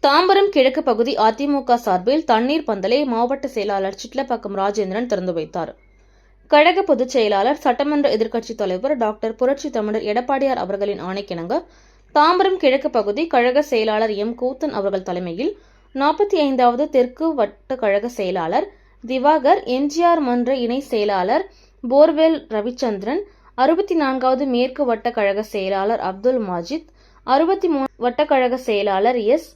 தாம்பரம் கிழக்கு பகுதி அதிமுக சார்பில் தண்ணீர் பந்தலை மாவட்ட செயலாளர் சிட்லப்பாக்கம் ராஜேந்திரன் திறந்து வைத்தார். கழக பொதுச் செயலாளர் சட்டமன்ற எதிர்க்கட்சித் தலைவர் டாக்டர் புரட்சி தமிழர் எடப்பாடியார் அவர்களின் ஆணைக்கிணங்க தாம்பரம் கிழக்கு பகுதி கழக செயலாளர் எம். கூத்தன் அவர்கள் தலைமையில் 45வது தெற்கு வட்ட கழக செயலாளர் திவாகர், எம்ஜிஆர் மன்ற இணை செயலாளர் போர்வெல் ரவிச்சந்திரன், 64வது மேற்கு வட்ட கழக செயலாளர் அப்துல் மாஜித், 63 வட்டக்கழக செயலாளர் எஸ்.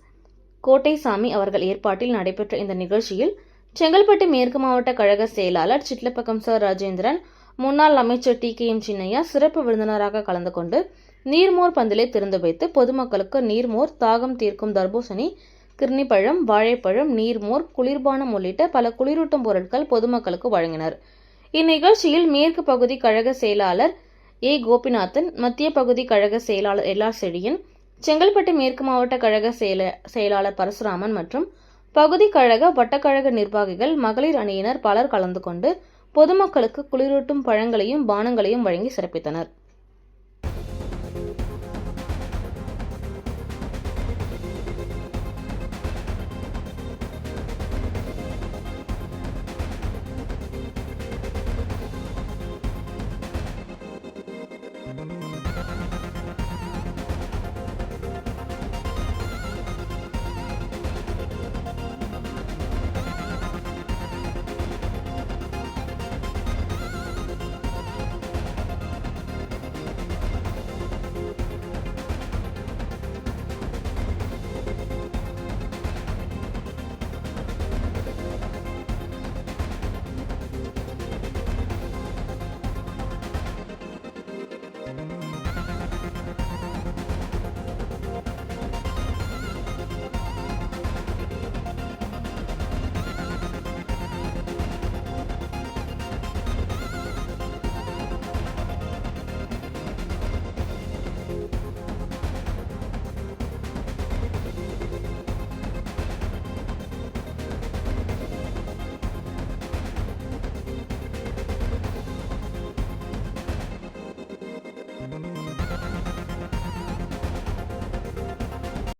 கோட்டைசாமி அவர்கள் ஏற்பாட்டில் நடைபெற்ற இந்த நிகழ்ச்சியில் செங்கல்பட்டு மேற்கு மாவட்ட கழக செயலாளர் சிட்லப்பாக்கம் ச. ராஜேந்திரன், முன்னாள் அமைச்சர் டி.கே.எம். சின்னையா சிறப்பு விருந்தினராக கலந்து கொண்டு நீர்மோர் பந்தலை திறந்து வைத்து பொதுமக்களுக்கு நீர்மோர், தாகம் தீர்க்கும் தர்பூசணி, கிர்னிப்பழம், வாழைப்பழம், நீர்மோர், குளிர்பானம் உள்ளிட்ட பல குளிரூட்டும் பொருட்கள் பொதுமக்களுக்கு வழங்கினர். இந்நிகழ்ச்சியில் மேற்கு பகுதி கழக செயலாளர் ஏ. கோபிநாதன், மத்திய பகுதி கழக செயலாளர் எல்.ஆர். செழியன், செங்கல்பட்டு மேற்கு மாவட்ட கழக செயலாளர் பரசுராமன் மற்றும் பகுதி கழக, வட்டக்கழக நிர்வாகிகள், மகளிர் அணியினர் பலர் கலந்து கொண்டு பொதுமக்களுக்கு குளிரூட்டும் பழங்களையும் பானங்களையும் வழங்கி சிறப்பித்தனர்.